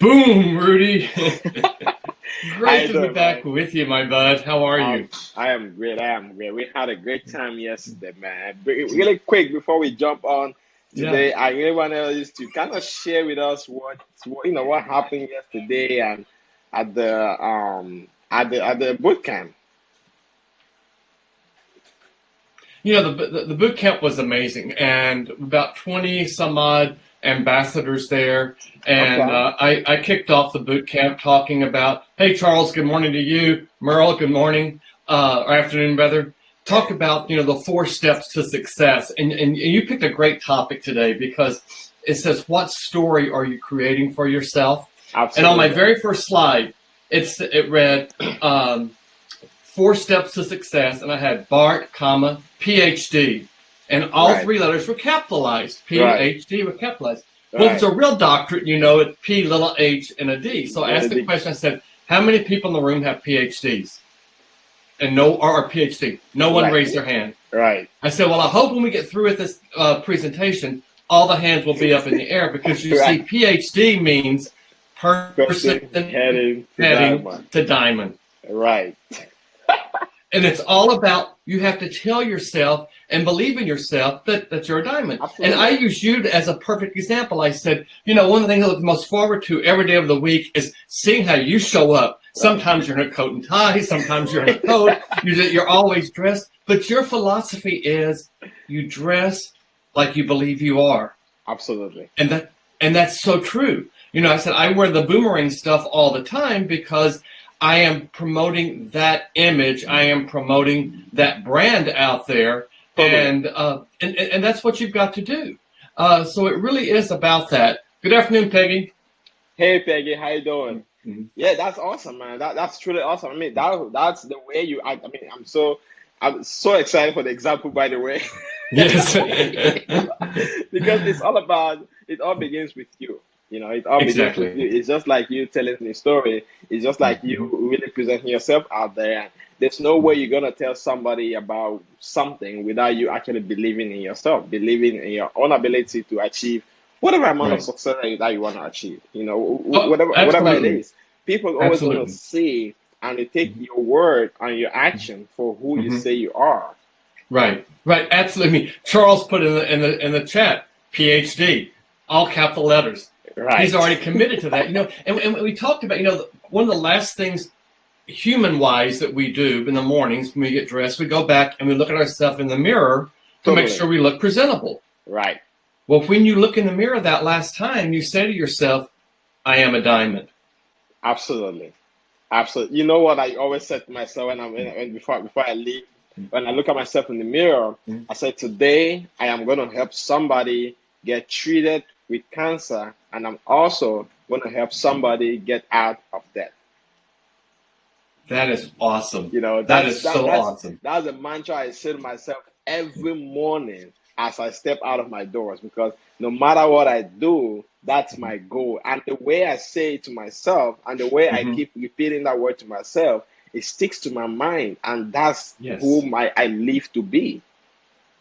Boom, Rudy. How Great you to be doing, back man? with you, my bud. How are you? I am great. I am great. We had a great time yesterday, man. Really quick before we jump on Yeah. today, I really want to kind of share with us what happened yesterday and at the boot camp. The boot camp was amazing, and about 20 some odd ambassadors there. And Okay. I kicked off the boot camp talking about, hey, Charles, good morning to you. Merle, good morning, or afternoon, rather. Talk about, the 4 steps to success. And you picked a great topic today because it says, what story are you creating for yourself? And on my Absolutely. very first slide, it read, 4 steps to success, and I had Bart, comma, PhD, and all Right. 3 letters were capitalized. Right. PhD were capitalized. Well, if it's Right. a real doctorate, it's P, little h, and a D. So I asked the question. I said, "How many people in the room have PhDs?" And no, or PhD. No one Right. raised their hand. Right. I said, "Well, I hope when we get through with this presentation, all the hands will be up in the air because you Right. see, PhD means person Person heading to that heading one. to diamond." Right. And it's all about, you have to tell yourself and believe in yourself that you're a diamond. And I Absolutely. use you as a perfect example. I said, one of the things I look most forward to every day of the week is seeing how you show up. Right. Sometimes you're in a coat and tie. Sometimes you're in a coat. You're always dressed. But your philosophy is you dress like you believe you are. Absolutely. And that's so true. I said I wear the boomerang stuff all the time because I am promoting that image. I am promoting that brand out there, Totally. and that's what you've got to do. So it really is about that. Good afternoon, Peggy. Hey Peggy, how you doing? Mhm. Yeah, that's awesome, man. That's truly awesome. I mean, that's the way you act. I mean, I'm so excited for the example, by the way, Yes. because it's all about. It all begins with you. It all begins with Exactly. you. It's just like you telling the story. It's just like you Mhm. really presenting yourself out there. And there's no way you're gonna tell somebody about something without you actually believing in yourself, believing in your own ability to achieve whatever amount of Right. success that you want to achieve. Oh, Whatever it absolutely. is. People always want to Absolutely. see and they take Mhm. your word and your action for who you Mhm. say you are. Right. Right. Absolutely. I mean, Charles put in the chat, PhD, all capital letters. He's Right. already committed to that. And we talked about, one of the last things human wise that we do in the mornings when we get dressed, we go back and we look at ourselves in the mirror to make Totally. sure we look presentable. Right. Well, when you look in the mirror that last time, you say to yourself, I am a diamond. Absolutely. Absolutely. You know what I always said to myself before I leave, when I look at myself in the mirror, I said, today I am going to help somebody get treated with cancer, and I'm also going to help somebody get out of debt. That is awesome. That That's is so awesome. that's a mantra I say to myself every morning as I step out of my doors, because no matter what I do, that's my goal. And the way I say it to myself and the way I Hmm. keep repeating that word to myself, it sticks to my mind, and that's Yes. whom I live to be.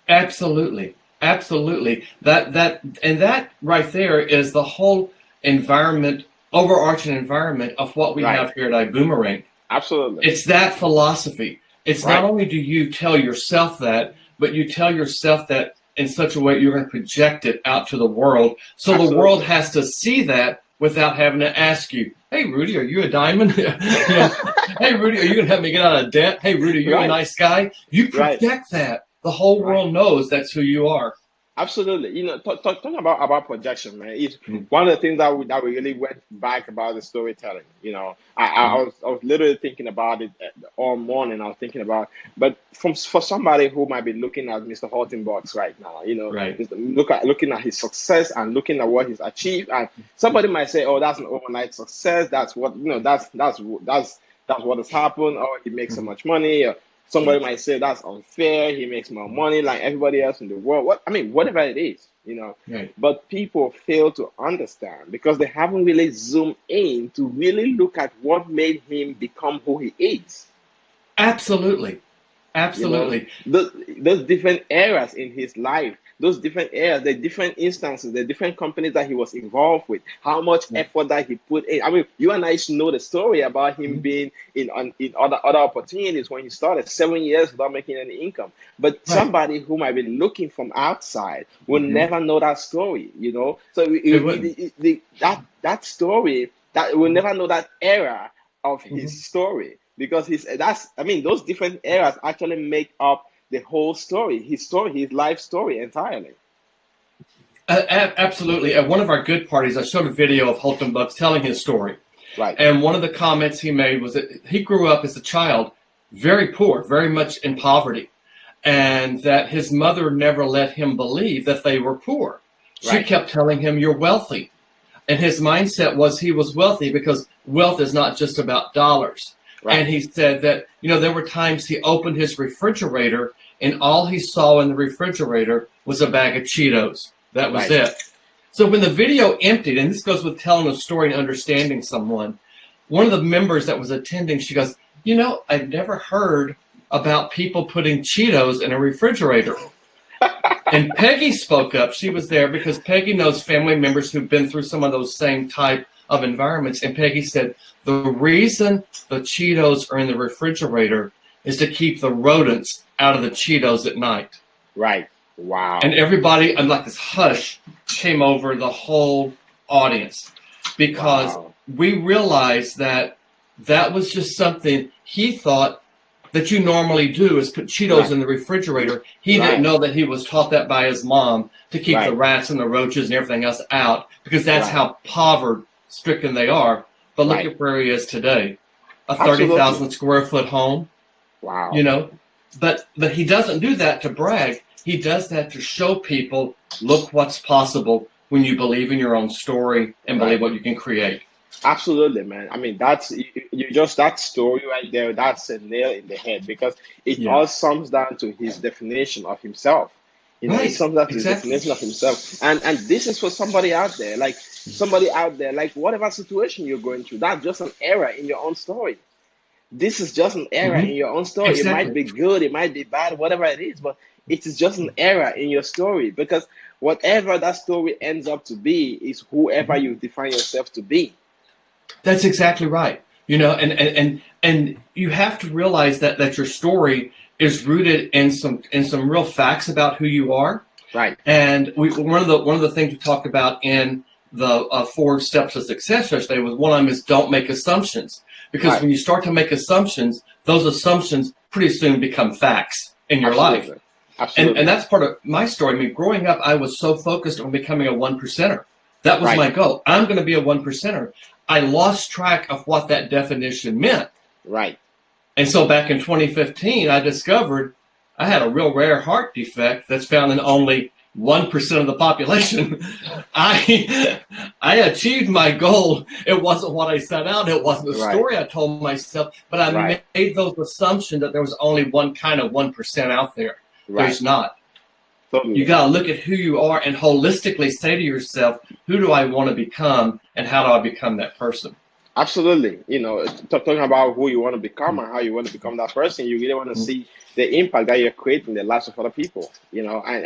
Absolutely. Absolutely. That right there is the whole environment, overarching environment of what we Right. have here at iboomerang. Absolutely. It's that philosophy. It's not Right. only do you tell yourself that, but you tell yourself that in such a way you're going to project it out to the world. So the world Absolutely. has to see that without having to ask you, hey, Rudy, are you a diamond? Hey, Rudy, are you going to help me get out of debt? Hey, Rudy, are you a Right. nice guy? You Right. project that. The whole Right. world knows that's who you are. Absolutely. Talking about projection, man, is one of the things that we really went back about the storytelling. I Mhm. was literally thinking about it all morning. I was thinking about, but for somebody who might be looking at Mr. Hopeton Box right now, Right. looking at his success and looking at what he's achieved, and somebody might say, "Oh, that's an overnight success. That's what that's what has happened. Or he makes so Mhm. much money." Somebody might say that's unfair. He makes more money like everybody else in the world. Whatever it is. Right. But people fail to understand because they haven't really zoomed in to really look at what made him become who he is. Absolutely. You know, Absolutely. those different eras in his life, those different areas, the different instances, the different companies that he was involved with, how much effort that he put in. I mean, you and I should know the story about him being in other opportunities when he started 7 years without making any income. But somebody who might be looking from outside will never know that story, you know. So that story, that will never know that era of his story, because those different eras actually make up the whole story, his life story entirely. Absolutely. At one of our good parties, I showed a video of Hopeton Box telling his story. Right. And one of the comments he made was that he grew up as a child very poor, very much in poverty, and that his mother never let him believe that they were poor. She kept telling him, "You're wealthy." And his mindset was he was wealthy because wealth is not just about dollars. Right. And he said that, you know, there were times he opened his refrigerator and all he saw in the refrigerator was a bag of Cheetos. That was it. So when the video emptied, and this goes with telling a story and understanding someone, one of the members that was attending, she goes, "You know, I've never heard about people putting Cheetos in a refrigerator." And Peggy spoke up. She was there because Peggy knows family members who've been through some of those same type of environments. And Peggy said, the reason the Cheetos are in the refrigerator is to keep the rodents out of the Cheetos at night. Right. Wow. And everybody, like this hush came over the whole audience, because we realized that that was just something he thought that you normally do, is put Cheetos in the refrigerator. He didn't know that he was taught that by his mom to keep the rats and the roaches and everything else out, because that's how poverty-stricken they are. But look at where he is today, a 30,000 square foot home. Wow. You know, but he doesn't do that to brag. He does that to show people, look what's possible when you believe in your own story and believe what you can create. Absolutely, man. I mean, that's you just that story right there. That's a nail in the head, because it all sums down to his definition of himself. You know, it sums down to his definition of himself. And this is for somebody out there, like whatever situation you're going through, that's just an error in your own story. This is just an error in your own story. It might be good, it might be bad, whatever it is, but it is just an error in your story, because whatever that story ends up to be is whoever you define yourself to be. That's exactly right. You know, and you have to realize that your story is rooted in some real facts about who you are. Right. And one of the things we talked about in the 4 steps of success yesterday was, one of them is don't make assumptions, because when you start to make assumptions, those assumptions pretty soon become facts in your life. Absolutely. And that's part of my story. I mean, growing up, I was so focused on becoming a 1%er. That was my goal. I'm going to be a 1%er. I lost track of what that definition meant. Right. And so back in 2015, I discovered I had a real rare heart defect that's found in only 1% of the population. I achieved my goal. It wasn't what I set out. It wasn't the story I told myself, but I made those assumptions that there was only one kind of 1% out there. There's not. You got to look at who you are and holistically say to yourself, who do I want to become and how do I become that person? Absolutely. You know, talking about who you want to become and how you want to become that person, you really want to see the impact that you're creating in the lives of other people, you know, and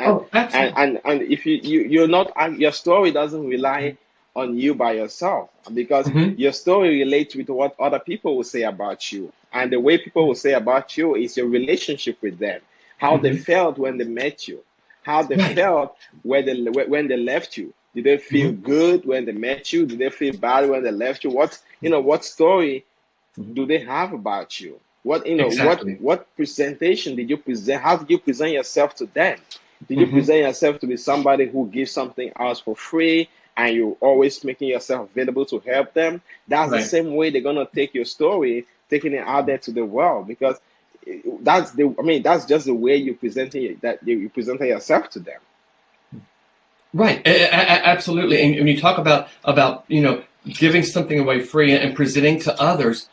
if you're not, your story doesn't rely on you by yourself, because your story relates with what other people will say about you. And the way people will say about you is your relationship with them, how they felt when they met you, how they felt when they left you. Did they feel good when they met you? Did they feel bad when they left you? What story do they have about you? What presentation did you present? How did you present yourself to them? Did you present yourself to be somebody who gives something else for free and you're always making yourself available to help them? That's the same way they're gonna take your story, taking it out there to the world, because that's just the way you presenting yourself to them. Right, absolutely. And when you talk about giving something away free and presenting to others,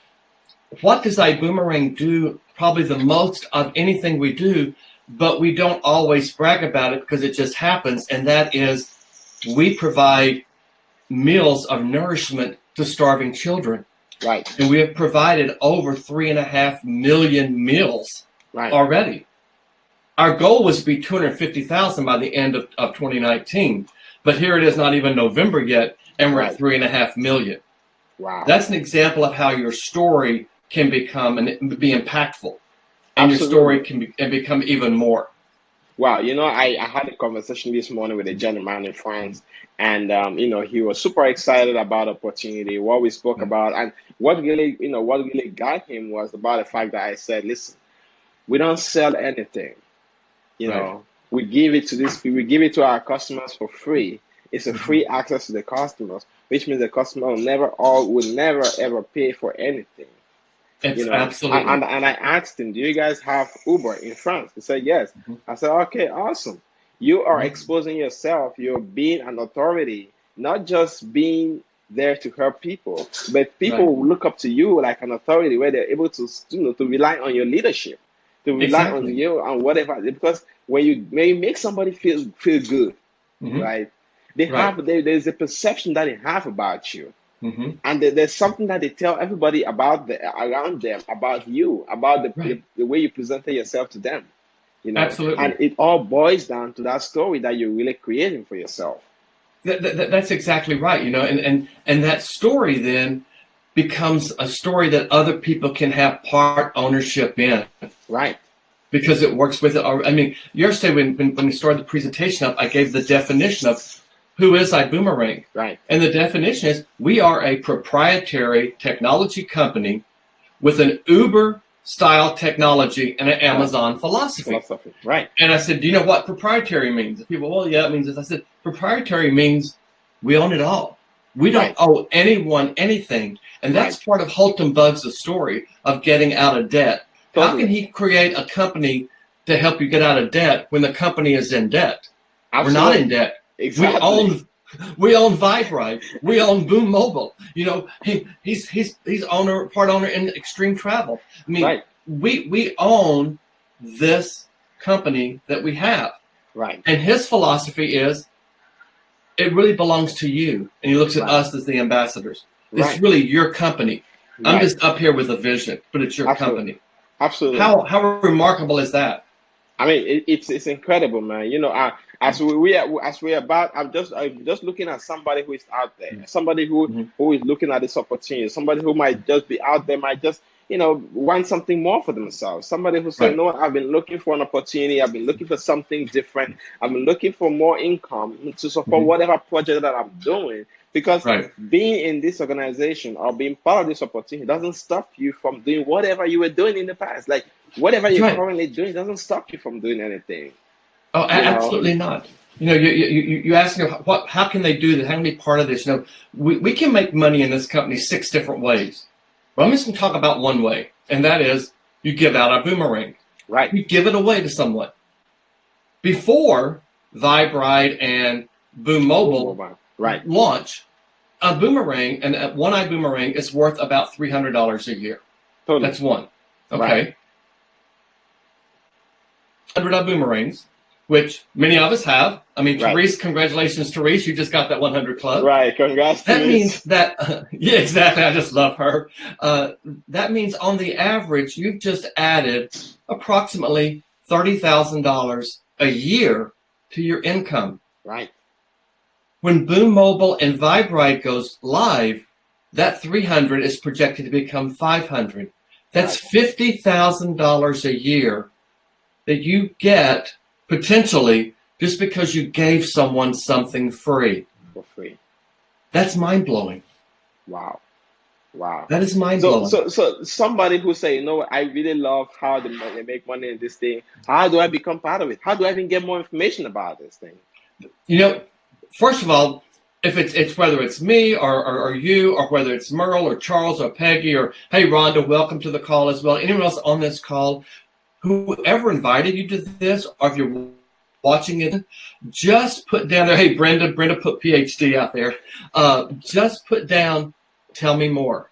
what does ibüümerang do? Probably the most of anything we do, but we don't always brag about it because it just happens. And that is, we provide meals of nourishment to starving children. Right. And we have provided over 3.5 million meals already. Our goal was to be 250,000 by the end of 2019, but here it is, not even November yet, and we're at 3.5 million. Wow. That's an example of how your story can become and be impactful, and Absolutely. your story can become even more. Wow, I had a conversation this morning with a gentleman in France, and he was super excited about opportunity, what we spoke about, and what really got him was about the fact that I said, listen, we don't sell anything. We give it to we give it to our customers for free. It's a free access to the customers, which means the customer will never ever pay for anything. Absolutely. And I asked him, do you guys have Uber in France? He said, yes. I said, okay, awesome. You are exposing yourself. You're being an authority, not just being there to help people, but people will look up to you like an authority where they're able to, to rely on your leadership, to rely on you and whatever. Because when you make somebody feel good, right? There's a perception that they have about you. And there's something that they tell everybody about around them, about you, about the way you presented yourself to them. Absolutely. And it all boils down to that story that you're really creating for yourself. That's exactly right. And that story then becomes a story that other people can have part ownership in. Right. Because it works with it. I mean, yesterday when we started the presentation up, I gave the definition of who is ibüümerang. Right. And the definition is we are a proprietary technology company with an Uber-style technology and an Amazon philosophy. Right. And I said, do you know what proprietary means? And people, well, yeah, it means this. I said, proprietary means we own it all. We don't owe anyone anything. And that's part of Hopeton Box' story of getting out of debt. Totally. How can he create a company to help you get out of debt when the company is in debt? Absolutely. We're not in debt. Exactly. We own Vibrite. We own Boom Mobile. He's part owner in Extreme Travel. I mean, we own this company that we have. Right. And his philosophy is, it really belongs to you. And he looks at us as the ambassadors. It's really your company. I'm just up here with a vision, but it's your company. Absolutely. How remarkable is that? I mean, it's incredible, man. I'm just looking at somebody who is out there, somebody who is looking at this opportunity, somebody who might just be out there, might just want something more for themselves. Somebody who said, no, I've been looking for an opportunity, I've been looking for something different, I've been looking for more income to support whatever project that I'm doing. Because being in this organization or being part of this opportunity doesn't stop you from doing whatever you were doing in the past. Like whatever you're currently doing doesn't stop you from doing anything. Oh, absolutely not. You ask how can they do this? How can they be part of this? We can make money in this company 6 different ways. Well, I'm just going to talk about one way, and that is you give out a boomerang. Right. You give it away to someone. Before Vibrite and Boom Mobile launch, a boomerang and one ibüümerang is worth about $300 a year. Totally. That's one. Okay. 100 ibüümerangs, which many of us have. I mean, Therese, congratulations, Therese. You just got that 100 club. Right. Congrats. That means that, yeah, exactly. I just love her. That means on the average, you've just added approximately $30,000 a year to your income. Right. When Boom Mobile and Vibrite goes live, that 300 is projected to become 500. That's $50,000 a year that you get potentially just because you gave someone something free. For free. That's mind-blowing. Wow. That is mind-blowing. So somebody who say, I really love how they make money in this thing. How do I become part of it? How do I even get more information about this thing? First of all, if it's whether it's me or you, or whether it's Merle or Charles or Peggy or, hey, Rhonda, welcome to the call as well. Anyone else on this call, whoever invited you to this, or if you're watching it, just put down there, hey, Brenda put PhD out there. Just put down, tell me more.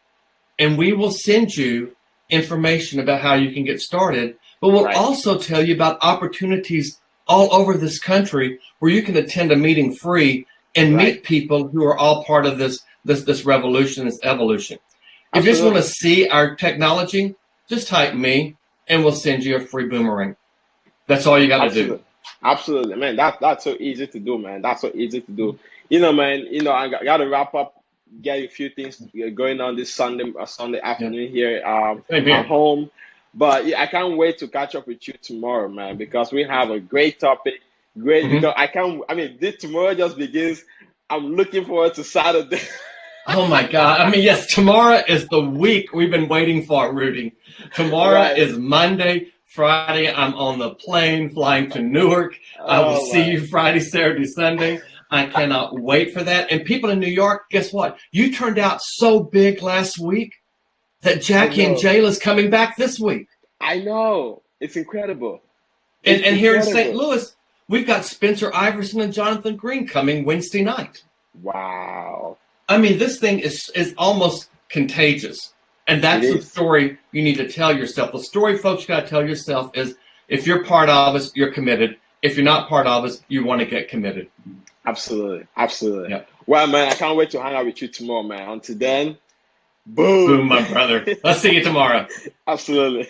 And we will send you information about how you can get started. But we'll also tell you about opportunities all over this country where you can attend a meeting free and meet people who are all part of this revolution, this evolution. If you just want to see our technology, just type me and we'll send you a free boomerang. That's all you got to do. Absolutely. Absolutely, man. That's so easy to do, man. That's so easy to do. You know, man, I got to wrap up, get a few things going on this Sunday Yeah. afternoon here Same at here. home. But yeah, I can't wait to catch up with you tomorrow, man, because we have a great topic. Great, Hmm. because this tomorrow just begins. I'm looking forward to Saturday. Oh my God. I mean, yes, tomorrow is the week we've been waiting for, Rudy. Tomorrow Right. is Monday. Friday, I'm on the plane flying to Newark. I will Oh, see man. you Friday, Saturday, Sunday. I cannot wait for that. And people in New York, guess what? You turned out so big last week that I Jackie and know. Jayla's coming back this week. I know. It's incredible. And, It's and here in St. incredible. Louis, we've got Spencer Iverson and Jonathan Green coming Wednesday night. Wow. I mean, this thing is almost contagious. And It that's the is. story you need to tell yourself. The story, folks, you got to tell yourself is if you're part of us, you're committed. If you're not part of us, you want to get committed. Absolutely. Absolutely. Yeah. Well, man, I can't wait to hang out with you tomorrow, man. Until then, Boom, boom. my brother. Let's see you tomorrow. Absolutely.